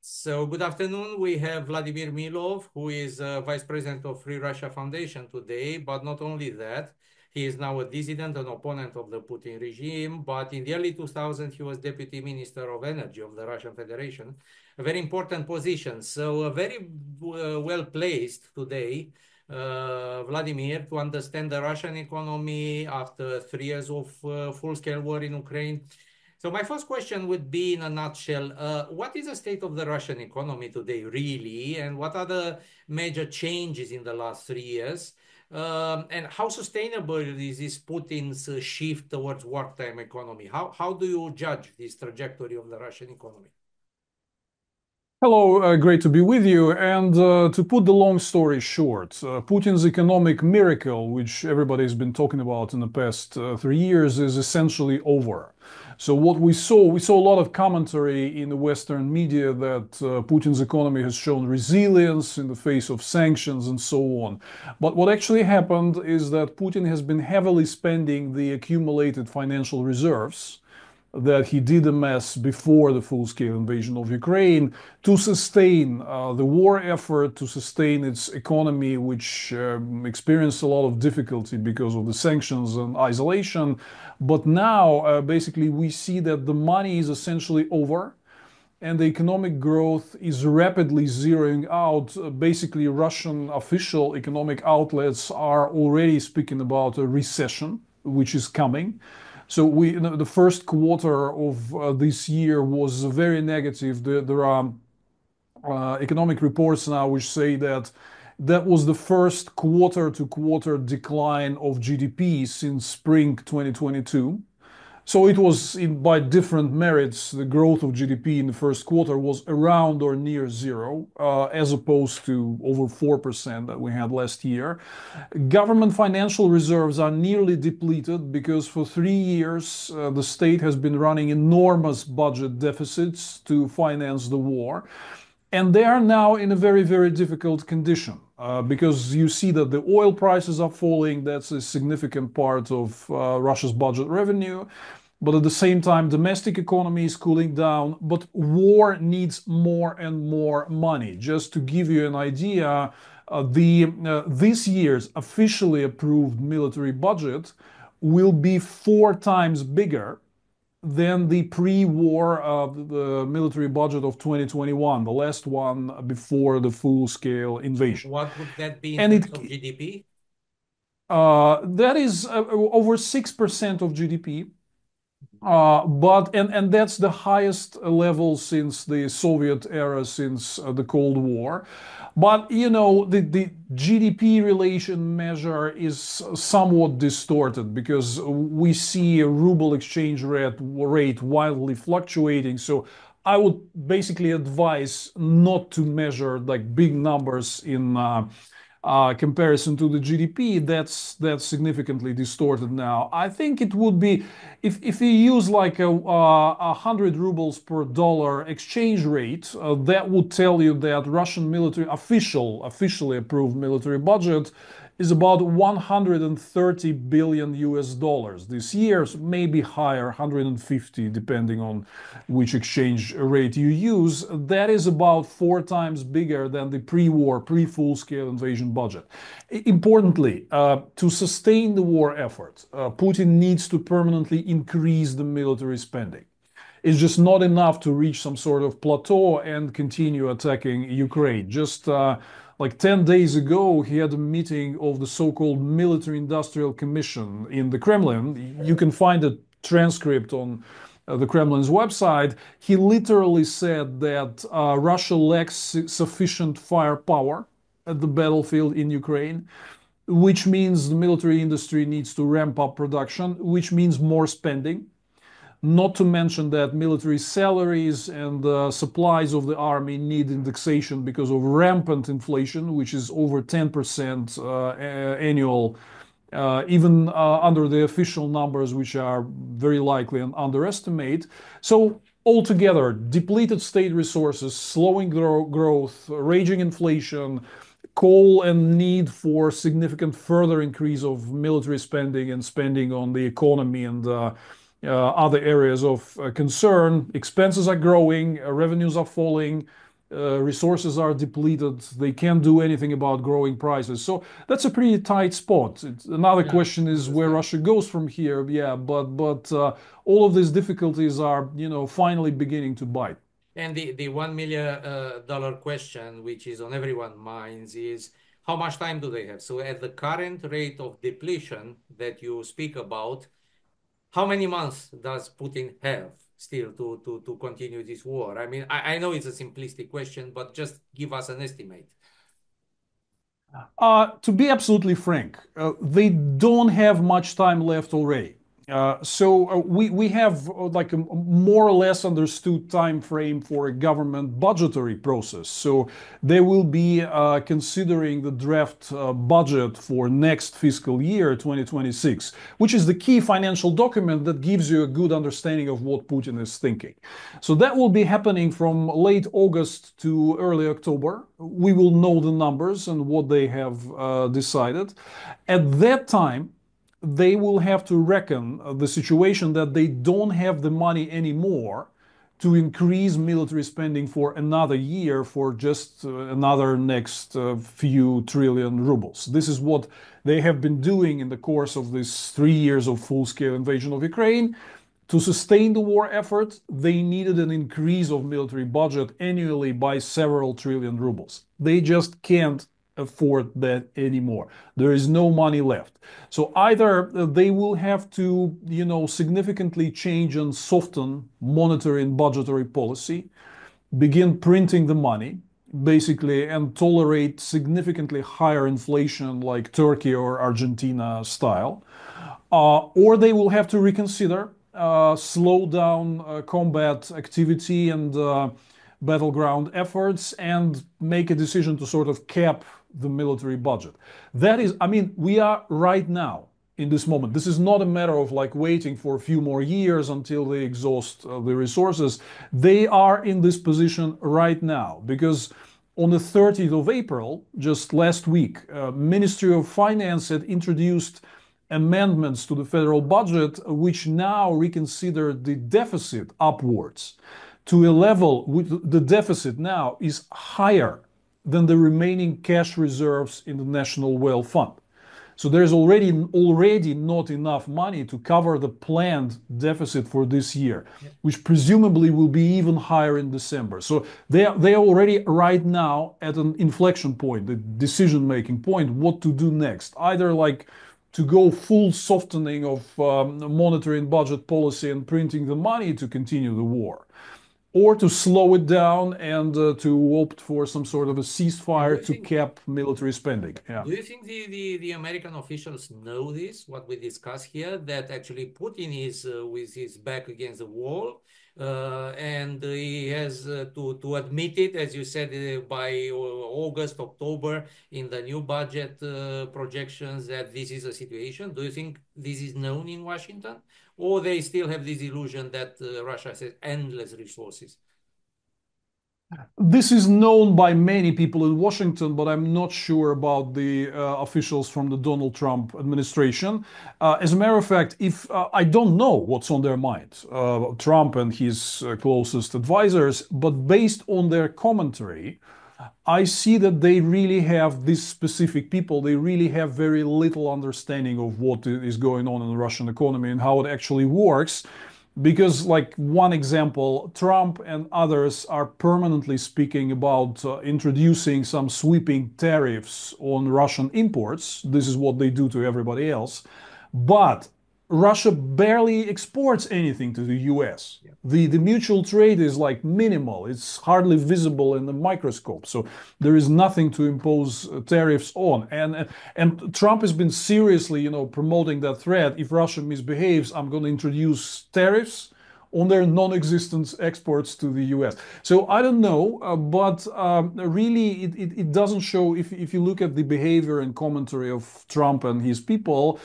So good afternoon. We have Vladimir Milov, who is Vice President of Free Russia Foundation today, but not only that, he is now a dissident, an opponent of the Putin regime, but in the early 2000s, he was Deputy Minister of Energy of the Russian Federation, a very important position. So very well placed today, Vladimir, to understand the Russian economy after 3 years of full-scale war in Ukraine. So my first question would be, in a nutshell, what is the state of the Russian economy today, really, and what are the major changes in the last 3 years? And how sustainable is this Putin's shift towards wartime economy? How do you judge this trajectory of the Russian economy? Hello, great to be with you. And to put the long story short, Putin's economic miracle, which everybody's been talking about in the past 3 years, is essentially over. So what we saw a lot of commentary in the Western media that Putin's economy has shown resilience in the face of sanctions and so on. But what actually happened is that Putin has been heavily spending the accumulated financial reserves that he did amass before the full-scale invasion of Ukraine to sustain the war effort, to sustain its economy, which experienced a lot of difficulty because of the sanctions and isolation. But now, basically, we see that the money is essentially over, and the economic growth is rapidly zeroing out. Basically, Russian official economic outlets are already speaking about a recession, which is coming. So the first quarter of this year was very negative. There are economic reports now which say that that was the first quarter-to-quarter decline of GDP since spring 2022. So it was, by different merits, the growth of GDP in the first quarter was around or near zero, as opposed to over 4% that we had last year. Government financial reserves are nearly depleted because for 3 years the state has been running enormous budget deficits to finance the war. And they are now in a very, very difficult condition because you see that the oil prices are falling. That's a significant part of Russia's budget revenue. But at the same time, domestic economy is cooling down, but war needs more and more money. Just to give you an idea, this year's officially approved military budget will be 4 times bigger than the pre-war the military budget of 2021, the last one before the full-scale invasion. What would that be in terms of GDP? That is over 6% of GDP. And that's the highest level since the Soviet era, since the Cold War. But the GDP relation measure is somewhat distorted because we see a ruble exchange rate wildly fluctuating. So I would basically advise not to measure like big numbers in comparison to the GDP. That's significantly distorted now. I think it would be if you use like a 100 rubles per dollar exchange rate, that would tell you that Russian military officially approved military budget is about 130 billion US dollars this year, so maybe higher, 150, depending on which exchange rate you use. That is about 4 times bigger than the pre-war, pre-full-scale invasion budget. Importantly, to sustain the war effort, Putin needs to permanently increase the military spending. It's just not enough to reach some sort of plateau and continue attacking Ukraine. Just like 10 days ago, he had a meeting of the so-called Military Industrial Commission in the Kremlin. You can find a transcript on the Kremlin's website. He literally said that Russia lacks sufficient firepower at the battlefield in Ukraine, which means the military industry needs to ramp up production, which means more spending. Not to mention that military salaries and supplies of the army need indexation because of rampant inflation, which is over 10% annual, even under the official numbers, which are very likely an underestimate. So altogether, depleted state resources, slowing growth, raging inflation, call and need for significant further increase of military spending and spending on the economy and other areas of concern. Expenses are growing, revenues are falling, resources are depleted. They can't do anything about growing prices. So that's a pretty tight spot. Another question is where Russia goes from here. Yeah, but all of these difficulties are, finally beginning to bite. And the $1 million question, which is on everyone's minds, is how much time do they have? So at the current rate of depletion that you speak about, how many months does Putin have still to continue this war? I mean, I know it's a simplistic question, but just give us an estimate. To be absolutely frank, they don't have much time left already. So we have like a more or less understood time frame for a government budgetary process. So they will be considering the draft budget for next fiscal year 2026, which is the key financial document that gives you a good understanding of what Putin is thinking. So that will be happening from late August to early October. We will know the numbers and what they have decided. At that time, they will have to reckon the situation that they don't have the money anymore to increase military spending for another year, for just another next few trillion rubles. This is what they have been doing in the course of these 3 years of full-scale invasion of Ukraine. To sustain the war effort, they needed an increase of military budget annually by several trillion rubles. They just can't afford that anymore. There is no money left. So either they will have to, significantly change and soften monetary and budgetary policy, begin printing the money, basically, and tolerate significantly higher inflation like Turkey or Argentina style, or they will have to reconsider, slow down combat activity and battleground efforts, and make a decision to sort of cap the military budget. That is, we are right now in this moment. This is not a matter of like waiting for a few more years until they exhaust the resources. They are in this position right now because on the 30th of April, just last week, Ministry of Finance had introduced amendments to the federal budget, which now reconsider the deficit upwards to a level with the deficit now is higher than the remaining cash reserves in the National Wealth Fund. So there's already not enough money to cover the planned deficit for this year, which presumably will be even higher in December. So they are already right now at an inflection point, the decision-making point, what to do next. Either like to go full softening of monetary and budget policy and printing the money to continue the war, or to slow it down and to opt for some sort of a ceasefire to cap military spending. Yeah. Do you think the American officials know this, what we discuss here, that actually Putin is with his back against the wall, and he has to admit it, as you said, by August, October, in the new budget projections, that this is a situation? Do you think this is known in Washington? Or they still have this illusion that Russia has endless resources? This is known by many people in Washington, but I'm not sure about the officials from the Donald Trump administration. As a matter of fact, if I don't know what's on their mind, Trump and his closest advisors, but based on their commentary, I see that they really have, these specific people, they really have very little understanding of what is going on in the Russian economy and how it actually works. Because, like one example, Trump and others are permanently speaking about introducing some sweeping tariffs on Russian imports. This is what they do to everybody else. But Russia barely exports anything to the US. Yeah. The mutual trade is like minimal. It's hardly visible in the microscope. So there is nothing to impose tariffs on. And Trump has been seriously, promoting that threat. If Russia misbehaves, I'm going to introduce tariffs on their non-existent exports to the US. So I don't know, but really it doesn't show, if you look at the behavior and commentary of Trump and his people,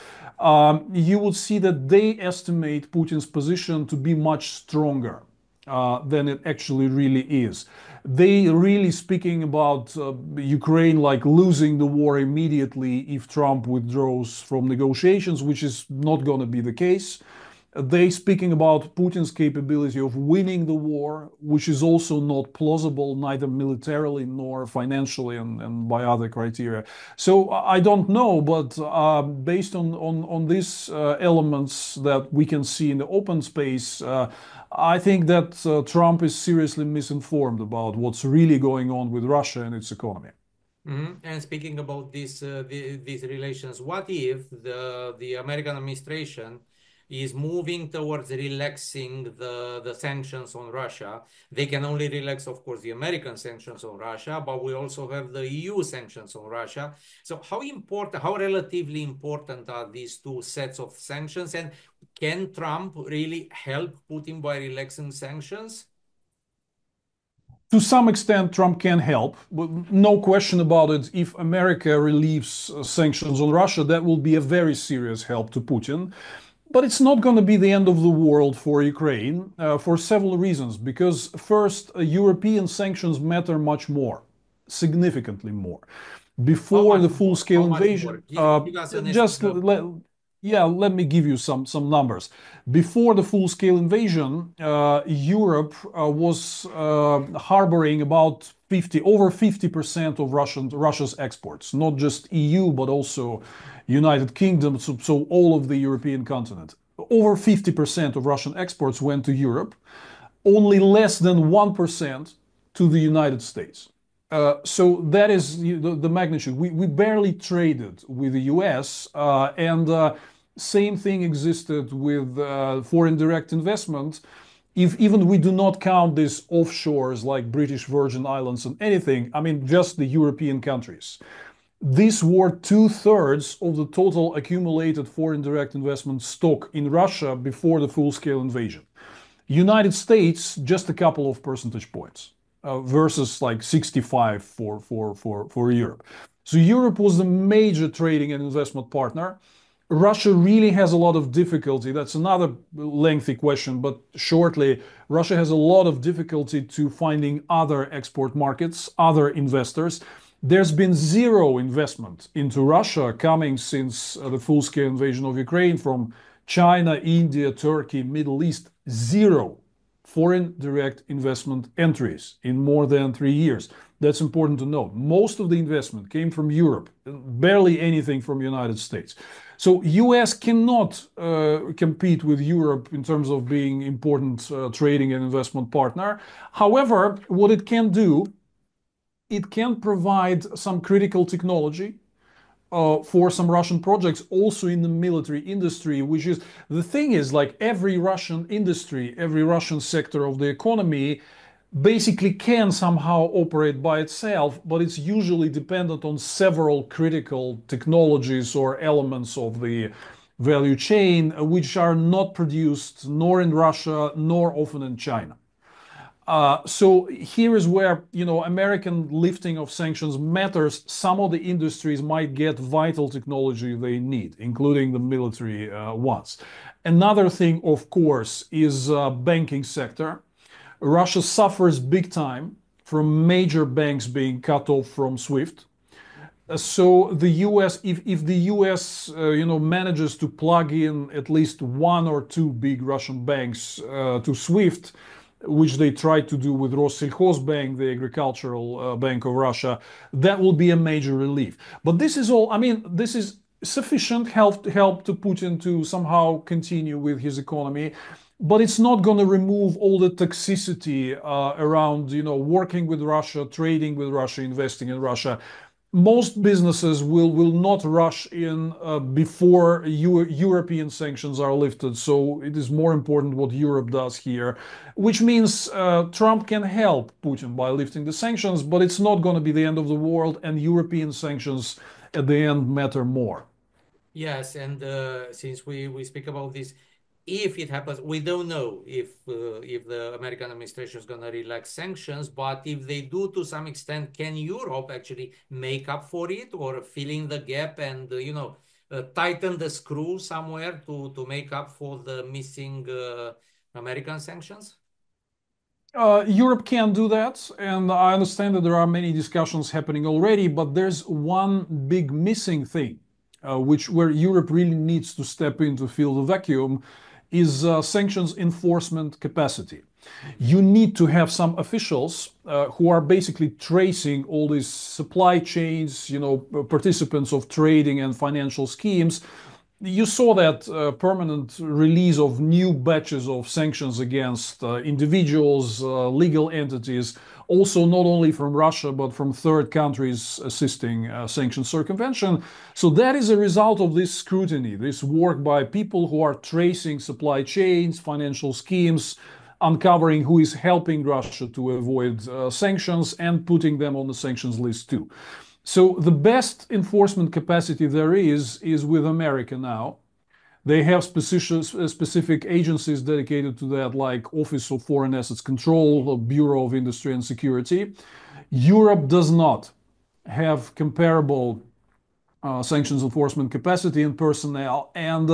you would see that they estimate Putin's position to be much stronger than it actually really is. They really speaking about Ukraine like losing the war immediately if Trump withdraws from negotiations, which is not going to be the case. They speaking about Putin's capability of winning the war, which is also not plausible, neither militarily nor financially and by other criteria. So I don't know, but based on these elements that we can see in the open space, I think that Trump is seriously misinformed about what's really going on with Russia and its economy. And speaking about these relations, what if the American administration is moving towards relaxing the sanctions on Russia? They can only relax, of course, the American sanctions on Russia, but we also have the EU sanctions on Russia. So how relatively important are these two sets of sanctions? And can Trump really help Putin by relaxing sanctions? To some extent, Trump can help, but no question about it. If America relieves sanctions on Russia, that will be a very serious help to Putin. But it's not going to be the end of the world for Ukraine for several reasons. Because first, European sanctions matter much more, significantly more. Before the full-scale invasion, let me give you some numbers. Before the full-scale invasion, Europe was harboring about over 50% of Russia's exports, not just EU, but also United Kingdom, so all of the European continent. Over 50% of Russian exports went to Europe, only less than 1% to the United States. So that is the magnitude. We barely traded with the US, and same thing existed with foreign direct investment. If even we do not count these offshores like British Virgin Islands and anything, I mean, just the European countries. These were 2/3 of the total accumulated foreign direct investment stock in Russia before the full-scale invasion. United States, just a couple of percentage points versus like 65 for Europe. So Europe was the major trading and investment partner. Russia really has a lot of difficulty. That's another lengthy question, but shortly, Russia has a lot of difficulty to finding other export markets, other investors. There's been zero investment into Russia coming since the full-scale invasion of Ukraine from China, India, Turkey, Middle East. Zero foreign direct investment entries in more than 3 years. That's important to note. Most of the investment came from Europe, barely anything from the United States. So US cannot compete with Europe in terms of being important trading and investment partner. However, what it can do, it can provide some critical technology for some Russian projects, also in the military industry, which is, the thing is, like every Russian industry, every Russian sector of the economy basically can somehow operate by itself, but it's usually dependent on several critical technologies or elements of the value chain, which are not produced nor in Russia nor often in China. So here is where, American lifting of sanctions matters. Some of the industries might get vital technology they need, including the military ones. Another thing, of course, is banking sector. Russia suffers big time from major banks being cut off from SWIFT. So the US, if the US, manages to plug in at least one or two big Russian banks to SWIFT, which they tried to do with Rossельхозbank, the agricultural bank of Russia, that will be a major relief. But this is all, this is sufficient help to Putin to somehow continue with his economy. But it's not going to remove all the toxicity around, working with Russia, trading with Russia, investing in Russia. Most businesses will not rush in before European sanctions are lifted. So it is more important what Europe does here, which means Trump can help Putin by lifting the sanctions, but it's not going to be the end of the world, and European sanctions at the end matter more. Yes, and since we speak about this, if it happens, we don't know if the American administration is going to relax sanctions, but if they do to some extent, can Europe actually make up for it or fill in the gap and, tighten the screw somewhere to make up for the missing American sanctions? Europe can do that, and I understand that there are many discussions happening already, but there's one big missing thing, where Europe really needs to step in to fill the vacuum, is sanctions enforcement capacity. You need to have some officials who are basically tracing all these supply chains, participants of trading and financial schemes. You saw that permanent release of new batches of sanctions against individuals, legal entities, also not only from Russia, but from third countries assisting sanction circumvention. So that is a result of this scrutiny, this work by people who are tracing supply chains, financial schemes, uncovering who is helping Russia to avoid sanctions and putting them on the sanctions list too. So the best enforcement capacity there is with America now. They have specific agencies dedicated to that, like Office of Foreign Assets Control, Bureau of Industry and Security. Europe does not have comparable sanctions enforcement capacity and personnel, and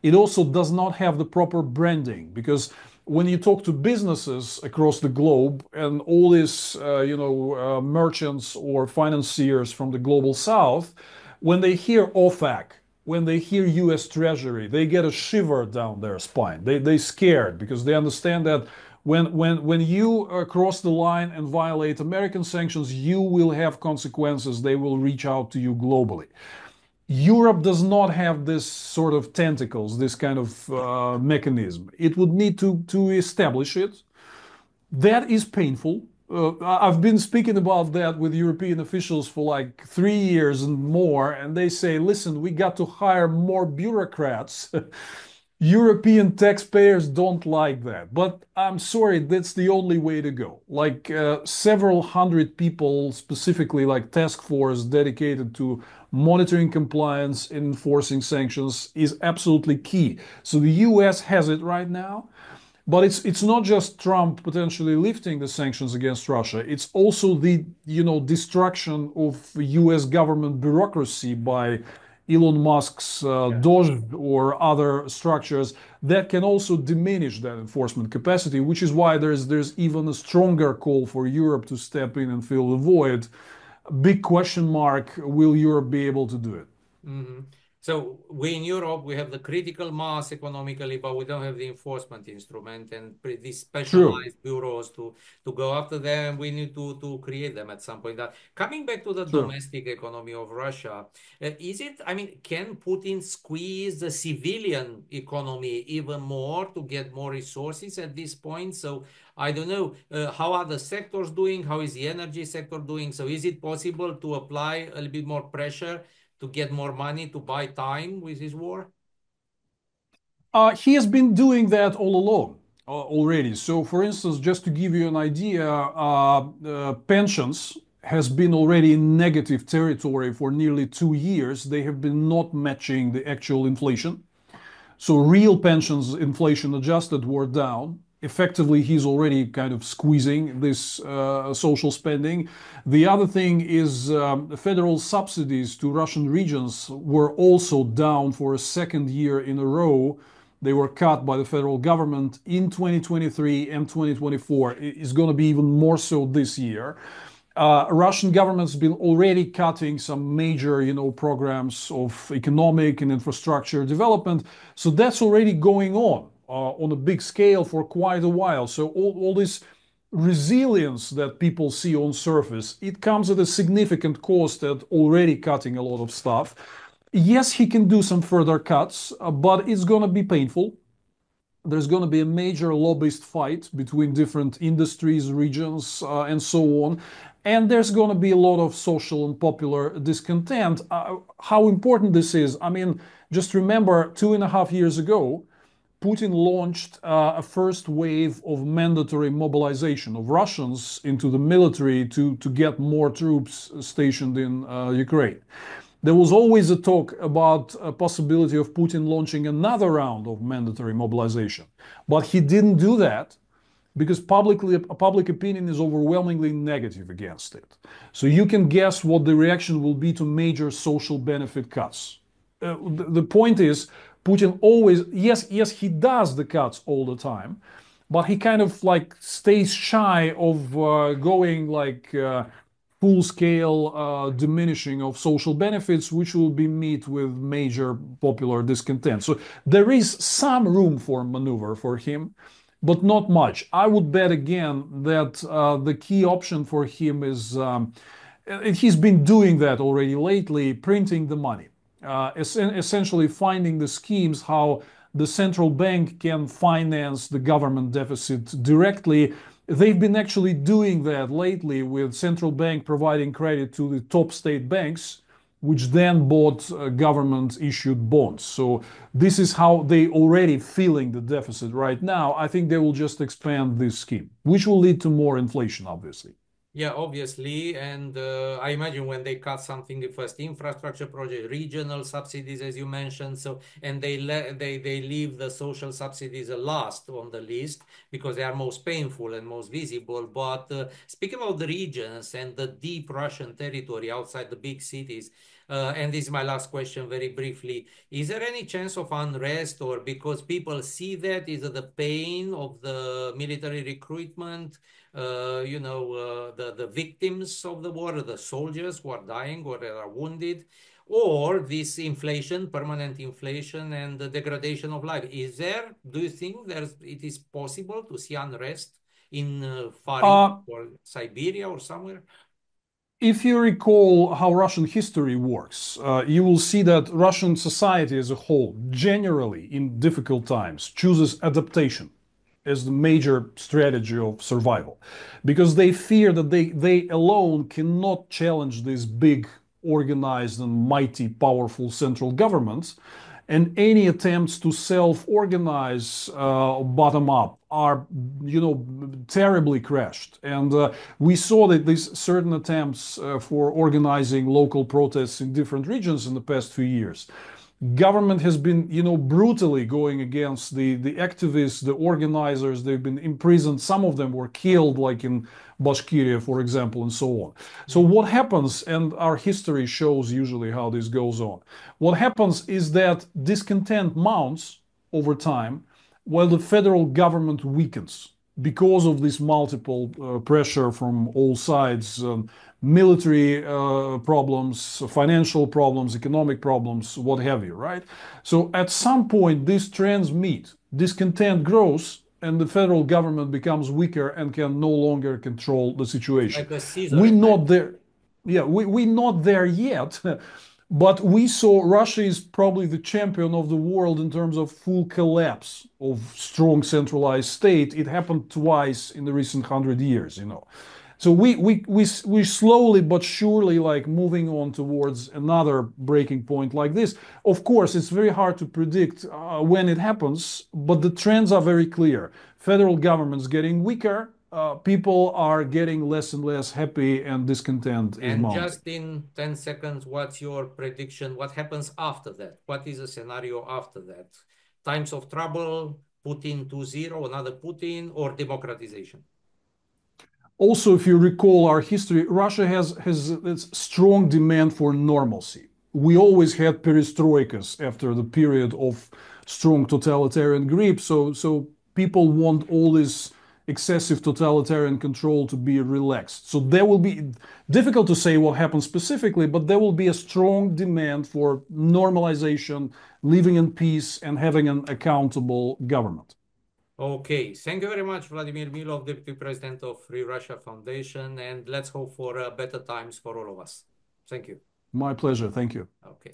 it also does not have the proper branding, because when you talk to businesses across the globe and all these merchants or financiers from the global south, when they hear OFAC, when they hear US Treasury, they get a shiver down their spine. They scared, because they understand that when you cross the line and violate American sanctions, you will have consequences. They will reach out to you globally. Europe does not have this sort of tentacles, this kind of mechanism. It would need to establish it. That is painful. I've been speaking about that with European officials for like 3 years and more, and they say, listen, we got to hire more bureaucrats. European taxpayers don't like that. But I'm sorry, that's the only way to go. Like several hundred people, specifically like task force dedicated to monitoring compliance and enforcing sanctions, is absolutely key. So the US has it right now. But it's not just Trump potentially lifting the sanctions against Russia. It's also the destruction of US government bureaucracy by Elon Musk's Doge or other structures that can also diminish that enforcement capacity, which is why there's even a stronger call for Europe to step in and fill the void. Big question mark, will Europe be able to do it? Mm-hmm. So we in Europe, we have the critical mass economically, but we don't have the enforcement instrument and these specialized bureaus to go after them. We need to create them at some point. Coming back to the domestic economy of Russia, can Putin squeeze the civilian economy even more to get more resources at this point? So I don't know, how are the sectors doing? How is the energy sector doing? So is it possible to apply a little bit more pressure to get more money to buy time with his war? He has been doing that all along already. So, for instance, just to give you an idea, pensions has been already in negative territory for nearly 2 years. They have been not matching the actual inflation. So real pensions, inflation adjusted, were down. Effectively, he's already kind of squeezing this social spending. The other thing is federal subsidies to Russian regions were also down for a second year in a row. They were cut by the federal government in 2023 and 2024. It's going to be even more so this year. Russian government's been already cutting some major, programs of economic and infrastructure development. So that's already going on a big scale for quite a while. So all this resilience that people see on surface, it comes at a significant cost at already cutting a lot of stuff. Yes, he can do some further cuts, but it's going to be painful. There's going to be a major lobbyist fight between different industries, regions, and so on. And there's going to be a lot of social and popular discontent. How important this is, just remember 2.5 years ago, Putin launched a first wave of mandatory mobilization of Russians into the military to get more troops stationed in Ukraine. There was always a talk about a possibility of Putin launching another round of mandatory mobilization. But he didn't do that because public opinion is overwhelmingly negative against it. So you can guess what the reaction will be to major social benefit cuts. The point is, Putin always, yes, he does the cuts all the time, but he kind of like stays shy of going like full-scale diminishing of social benefits, which will be met with major popular discontent. So there is some room for maneuver for him, but not much. I would bet again that the key option for him is, he's been doing that already lately, printing the money, essentially finding the schemes how the central bank can finance the government deficit directly. They've been actually doing that lately with central bank providing credit to the top state banks, which then bought government issued bonds. So this is how they already feeling the deficit right now. I think they will just expand this scheme, which will lead to more inflation, obviously. Yeah, obviously, and I imagine when they cut something, the first infrastructure project, regional subsidies, as you mentioned, so and they leave the social subsidies last on the list because they are most painful and most visible. But speaking about the regions and the deep Russian territory outside the big cities, and this is my last question very briefly. Is there any chance of unrest, or because people see that, is it the pain of the military recruitment, the victims of the war, the soldiers who are dying or are wounded, or this inflation, permanent inflation and the degradation of life? Do you think it is possible to see unrest in Far East or Siberia or somewhere? If you recall how Russian history works, you will see that Russian society as a whole, generally in difficult times, chooses adaptation as the major strategy of survival, because they fear that they alone cannot challenge these big, organized and mighty, powerful central governments. And any attempts to self-organize bottom up are, terribly crashed. And we saw that these certain attempts for organizing local protests in different regions in the past few years, government has been, brutally going against the activists, the organizers. They've been imprisoned. Some of them were killed, like in Bashkiria, for example, and so on. So what happens, and our history shows usually how this goes on, what happens is that discontent mounts over time while the federal government weakens because of this multiple pressure from all sides, military problems, financial problems, economic problems, what have you, right? So at some point, these trends meet. Discontent grows, and the federal government becomes weaker and can no longer control the situation. Like a Caesar We're effect. not there. Yeah, we're not there yet. But we saw Russia is probably the champion of the world in terms of full collapse of strong centralized state. It happened twice in the recent 100 years, So we slowly but surely like moving on towards another breaking point like this. Of course, it's very hard to predict when it happens, but the trends are very clear. Federal government's getting weaker. People are getting less and less happy, and discontent is And mounting. just in 10 seconds, what's your prediction? What happens after that? What is the scenario after that? Times of trouble, Putin 2.0, another Putin, or democratization? Also, if you recall our history, Russia has this strong demand for normalcy. We always had perestroikas after the period of strong totalitarian grip. So people want all this excessive totalitarian control to be relaxed. So there will be, difficult to say what happens specifically, but there will be a strong demand for normalization, living in peace, and having an accountable government. Okay, thank you very much, Vladimir Milov, Deputy President of Free Russia Foundation, and let's hope for better times for all of us. Thank you. My pleasure. Thank you. Okay.